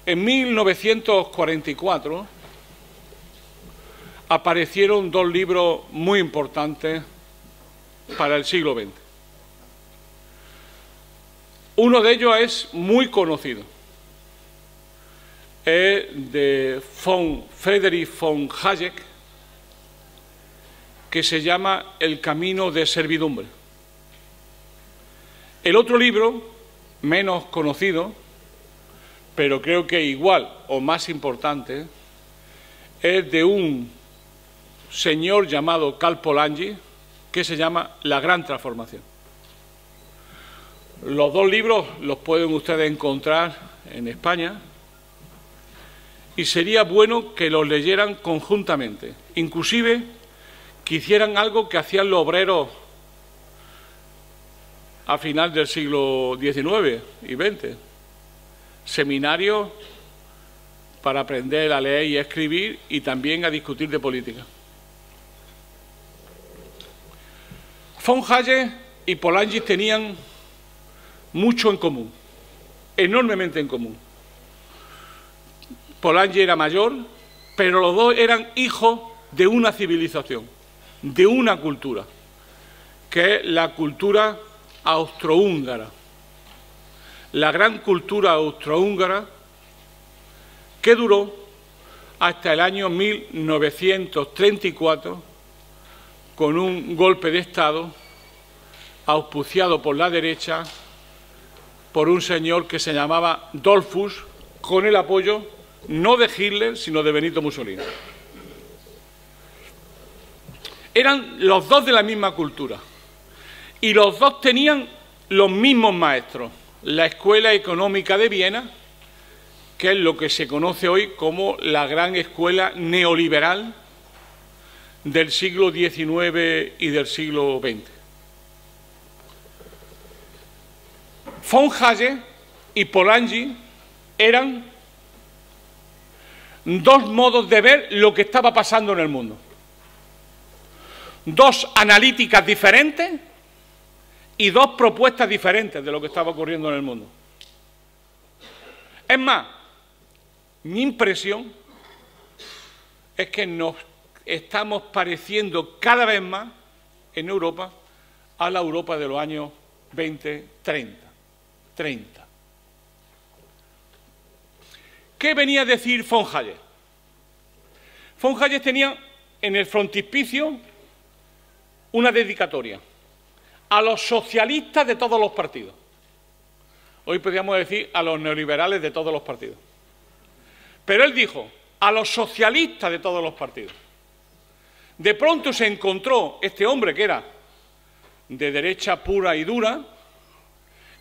En 1944 aparecieron dos libros muy importantes para el siglo XX. Uno de ellos es muy conocido. Es de Friedrich von Hayek, que se llama El camino de servidumbre. El otro libro, menos conocido, pero creo que igual o más importante, es de un señor llamado Karl Polanyi, que se llama La Gran Transformación. Los dos libros los pueden ustedes encontrar en España y sería bueno que los leyeran conjuntamente, inclusive que hicieran algo que hacían los obreros a final del siglo XIX y XX, seminarios para aprender a leer y a escribir y también a discutir de política. Von Hayek y Polanyi tenían mucho en común, enormemente en común. Polanyi era mayor, pero los dos eran hijos de una civilización, de una cultura, que es la cultura austrohúngara. La gran cultura austrohúngara que duró hasta el año 1934 con un golpe de Estado auspiciado por la derecha por un señor que se llamaba Dollfuss, con el apoyo no de Hitler, sino de Benito Mussolini. Eran los dos de la misma cultura y los dos tenían los mismos maestros. La Escuela Económica de Viena, que es lo que se conoce hoy como la gran escuela neoliberal del siglo XIX y del siglo XX. Von Hayek y Polanyi eran dos modos de ver lo que estaba pasando en el mundo. Dos analíticas diferentes y dos propuestas diferentes de lo que estaba ocurriendo en el mundo. Es más, mi impresión es que nos estamos pareciendo cada vez más en Europa a la Europa de los años 20, 30. ¿Qué venía a decir von Hayek? Von Hayek tenía en el frontispicio una dedicatoria a los socialistas de todos los partidos. Hoy podríamos decir a los neoliberales de todos los partidos. Pero él dijo a los socialistas de todos los partidos. De pronto se encontró este hombre que era de derecha pura y dura,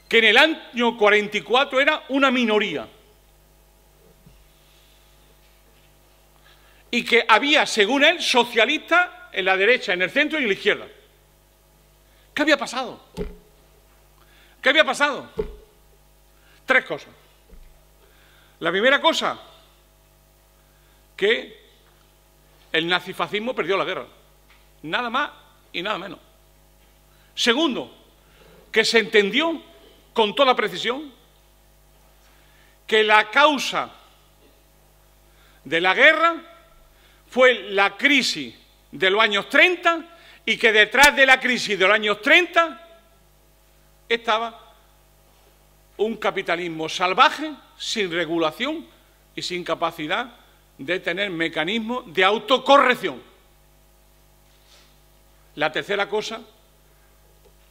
que en el año 44 era una minoría. Y que había, según él, socialistas en la derecha, en el centro y en la izquierda. ¿Qué había pasado? ¿Qué había pasado? Tres cosas. La primera cosa, que el nazifascismo perdió la guerra. Nada más y nada menos. Segundo, que se entendió con toda precisión que la causa de la guerra fue la crisis de los años 30 y que detrás de la crisis de los años 30 estaba un capitalismo salvaje, sin regulación y sin capacidad de tener mecanismos de autocorrección. La tercera cosa,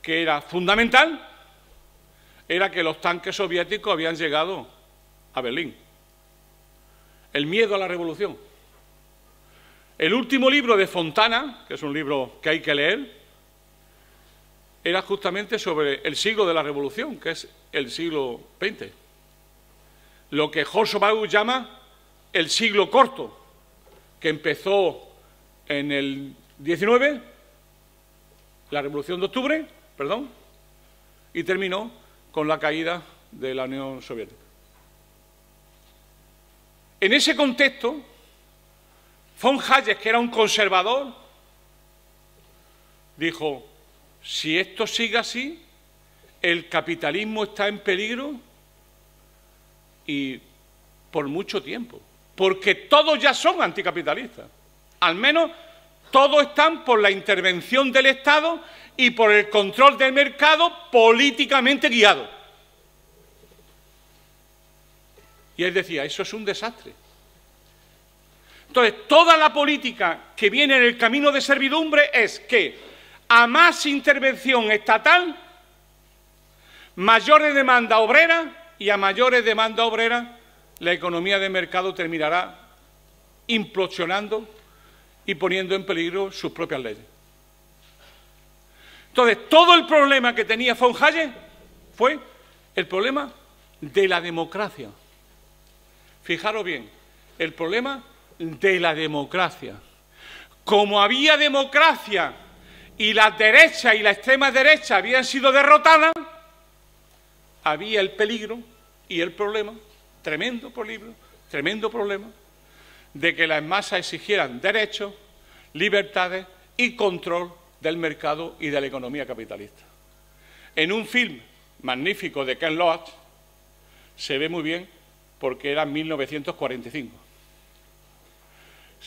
que era fundamental, era que los tanques soviéticos habían llegado a Berlín. El miedo a la revolución. El último libro de Fontana, que es un libro que hay que leer, era justamente sobre el siglo de la revolución, que es el siglo XX. Lo que Hobsbawm llama el siglo corto, que empezó en el 19, la Revolución de Octubre, perdón, y terminó con la caída de la Unión Soviética. En ese contexto, von Hayek, que era un conservador, dijo: si esto sigue así, el capitalismo está en peligro y por mucho tiempo, porque todos ya son anticapitalistas. Al menos todos están por la intervención del Estado y por el control del mercado políticamente guiado. Y él decía, eso es un desastre. Entonces, toda la política que viene en el camino de servidumbre es que a más intervención estatal, mayores demandas obreras, y a mayores demandas obreras, la economía de mercado terminará implosionando y poniendo en peligro sus propias leyes. Entonces, todo el problema que tenía von Hayek fue el problema de la democracia. Fijaros bien, el problema de la democracia. Como había democracia y la derecha y la extrema derecha habían sido derrotadas, había el peligro y el problema, tremendo problema, de que las masas exigieran derechos, libertades y control del mercado y de la economía capitalista. En un film magnífico de Ken Loach se ve muy bien porque era 1945.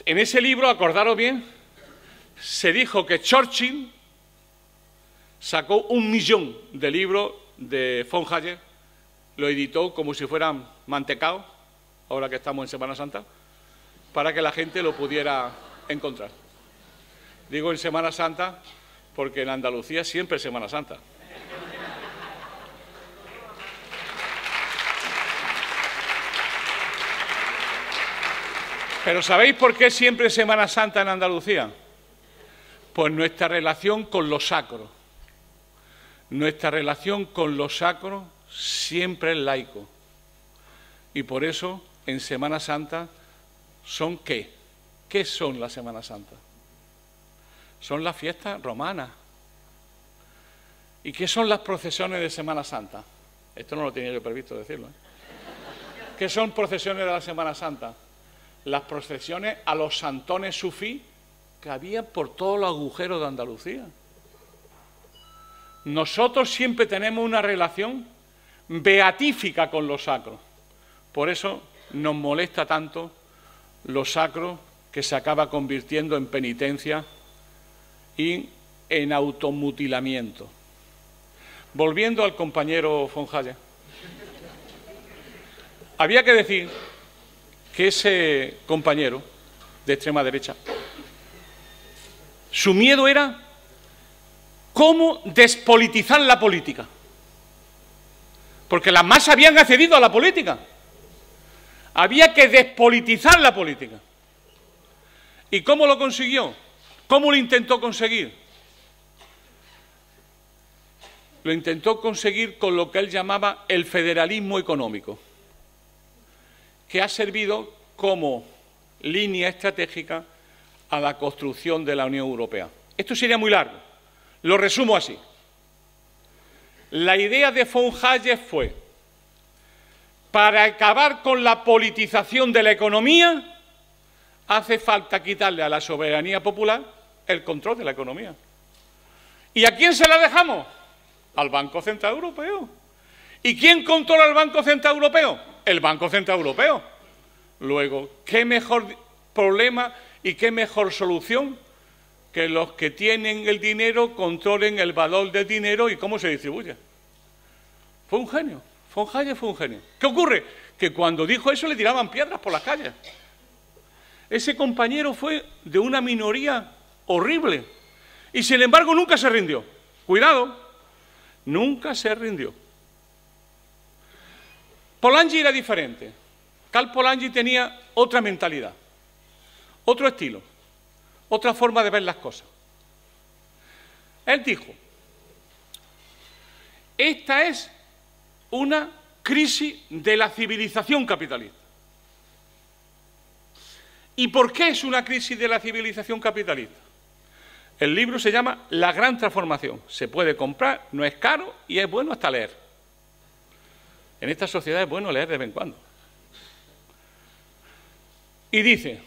En ese libro, acordaros bien, se dijo que Churchill sacó 1 millón de libros de von Hayek, lo editó como si fueran mantecaos, ahora que estamos en Semana Santa, para que la gente lo pudiera encontrar. Digo en Semana Santa porque en Andalucía siempre es Semana Santa. Pero ¿sabéis por qué siempre es Semana Santa en Andalucía? Pues nuestra relación con lo sacro. Nuestra relación con lo sacro siempre es laico. Y por eso en Semana Santa son ¿qué? ¿Qué son la Semana Santa? Son las fiestas romanas. ¿Y qué son las procesiones de Semana Santa? Esto no lo tenía yo previsto decirlo, ¿eh? ¿Qué son procesiones de la Semana Santa? Las procesiones a los santones sufí que había por todos los agujeros de Andalucía. Nosotros siempre tenemos una relación beatífica con lo sacro. Por eso nos molesta tanto lo sacro, que se acaba convirtiendo en penitencia y en automutilamiento. Volviendo al compañero von Hayek, había que decir que ese compañero de extrema derecha, su miedo era cómo despolitizar la política. Porque las masas habían accedido a la política. Había que despolitizar la política. ¿Y cómo lo consiguió? ¿Cómo lo intentó conseguir? Lo intentó conseguir con lo que él llamaba el federalismo económico, que ha servido como línea estratégica a la construcción de la Unión Europea. Esto sería muy largo, lo resumo así. La idea de von Hayek fue, para acabar con la politización de la economía, hace falta quitarle a la soberanía popular el control de la economía. ¿Y a quién se la dejamos? Al Banco Central Europeo. ¿Y quién controla el Banco Central Europeo? El Banco Central Europeo. Luego, ¿qué mejor problema y qué mejor solución que los que tienen el dinero controlen el valor del dinero y cómo se distribuye? Fue un genio. Von Hayek fue un genio. ¿Qué ocurre? Que cuando dijo eso le tiraban piedras por las calles. Ese compañero fue de una minoría horrible y sin embargo nunca se rindió. Cuidado, nunca se rindió. Polanyi era diferente. Karl Polanyi tenía otra mentalidad, otro estilo, otra forma de ver las cosas. Él dijo, esta es una crisis de la civilización capitalista. ¿Y por qué es una crisis de la civilización capitalista? El libro se llama La Gran Transformación. Se puede comprar, no es caro y es bueno hasta leer. En esta sociedad es bueno leer de vez en cuando. Y dice,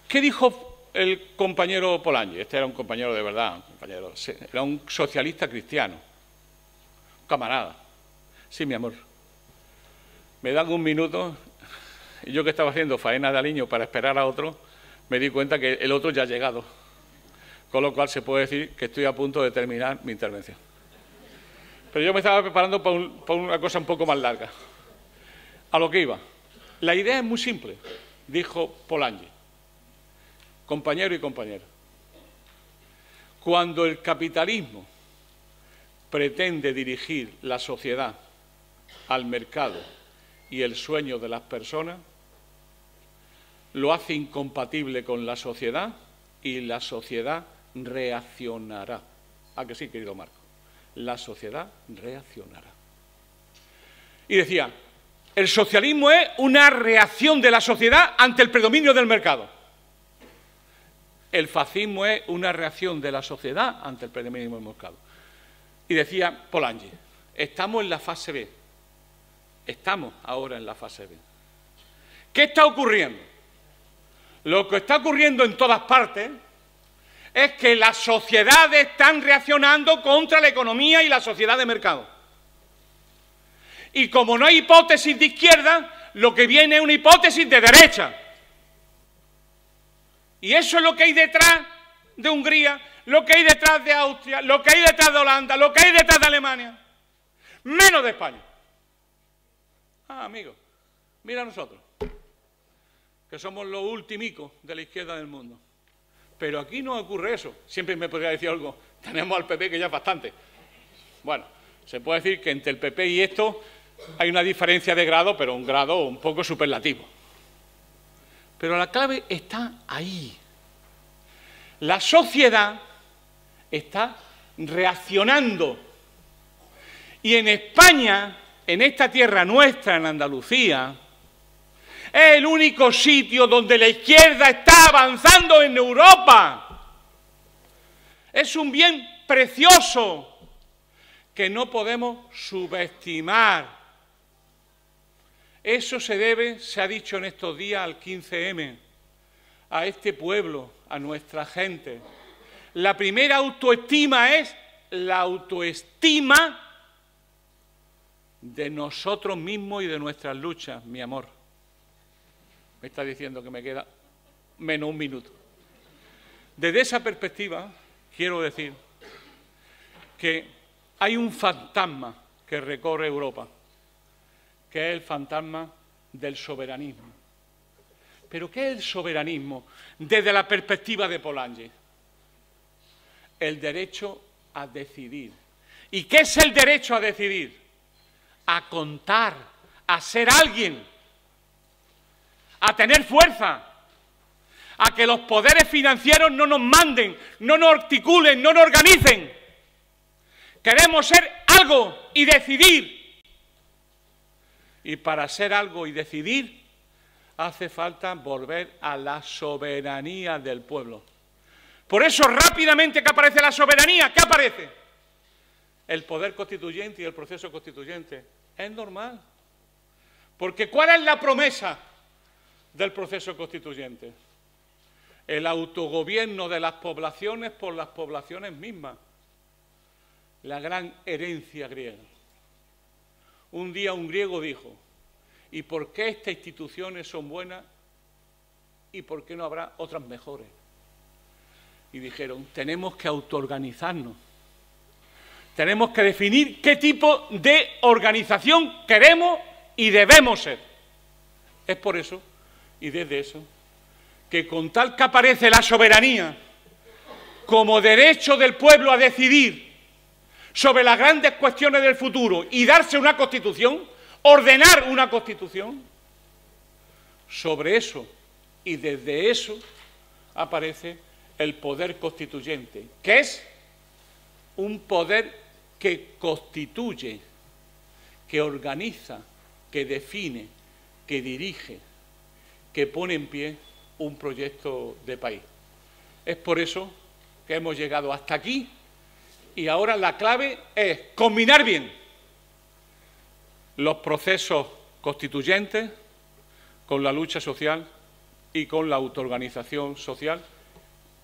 ¿qué dijo el compañero Polanyi? Este era un compañero de verdad, era un socialista cristiano, un camarada. Sí, mi amor. ¿Me dan un minuto? y yo que estaba haciendo faena de aliño para esperar a otro, me di cuenta que el otro ya ha llegado. Con lo cual se puede decir que estoy a punto de terminar mi intervención. Pero yo me estaba preparando para una cosa un poco más larga. A lo que iba. La idea es muy simple, dijo Polanyi, compañero y compañera. Cuando el capitalismo pretende dirigir la sociedad al mercado y el sueño de las personas, lo hace incompatible con la sociedad y la sociedad reaccionará. ¿A que sí, querido Marco? La sociedad reaccionará. Y decía, el socialismo es una reacción de la sociedad ante el predominio del mercado. El fascismo es una reacción de la sociedad ante el predominio del mercado. Y decía Polanyi, estamos en la fase B. Estamos ahora en la fase B. ¿Qué está ocurriendo? Lo que está ocurriendo en todas partes es que las sociedades están reaccionando contra la economía y la sociedad de mercado. Y como no hay hipótesis de izquierda, lo que viene es una hipótesis de derecha. Y eso es lo que hay detrás de Hungría, lo que hay detrás de Austria, lo que hay detrás de Holanda, lo que hay detrás de Alemania, menos de España. Ah, amigos, mira nosotros, que somos los ultimicos de la izquierda del mundo. Pero aquí no ocurre eso. Siempre me podría decir algo, tenemos al PP que ya es bastante. Bueno, se puede decir que entre el PP y esto hay una diferencia de grado, pero un grado un poco superlativo. Pero la clave está ahí. La sociedad está reaccionando. Y en España, en esta tierra nuestra, en Andalucía, es el único sitio donde la izquierda está avanzando en Europa. Es un bien precioso que no podemos subestimar. Eso se debe, se ha dicho en estos días, al 15M, a este pueblo, a nuestra gente. La primera autoestima es la autoestima de nosotros mismos y de nuestras luchas, mi amor. Me está diciendo que me queda menos un minuto. Desde esa perspectiva, quiero decir que hay un fantasma que recorre Europa, que es el fantasma del soberanismo. ¿Pero qué es el soberanismo desde la perspectiva de Polanyi? El derecho a decidir. ¿Y qué es el derecho a decidir? A contar, a ser alguien, a tener fuerza, a que los poderes financieros no nos manden, no nos articulen, no nos organicen. Queremos ser algo y decidir. Y para ser algo y decidir, hace falta volver a la soberanía del pueblo. Por eso, rápidamente que aparece la soberanía, ¿qué aparece? El poder constituyente y el proceso constituyente. Es normal. Porque ¿cuál es la promesa del proceso constituyente? El autogobierno de las poblaciones por las poblaciones mismas. La gran herencia griega. Un día un griego dijo, ¿y por qué estas instituciones son buenas y por qué no habrá otras mejores? Y dijeron, tenemos que autoorganizarnos. Tenemos que definir qué tipo de organización queremos y debemos ser. Es por eso, y desde eso, que con tal que aparece la soberanía como derecho del pueblo a decidir sobre las grandes cuestiones del futuro y darse una constitución, ordenar una constitución, sobre eso y desde eso aparece el poder constituyente, que es un poder que constituye, que organiza, que define, que dirige, que pone en pie un proyecto de país. Es por eso que hemos llegado hasta aquí y ahora la clave es combinar bien los procesos constituyentes con la lucha social y con la autoorganización social,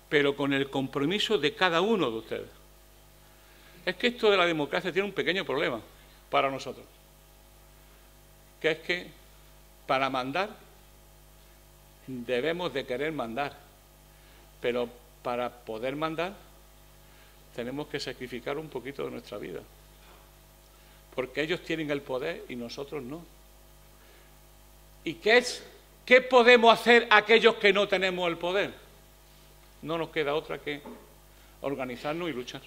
pero con el compromiso de cada uno de ustedes. Es que esto de la democracia tiene un pequeño problema para nosotros, que es que para mandar debemos de querer mandar, pero para poder mandar tenemos que sacrificar un poquito de nuestra vida, porque ellos tienen el poder y nosotros no. ¿Y qué podemos hacer aquellos que no tenemos el poder? No nos queda otra que organizarnos y luchar.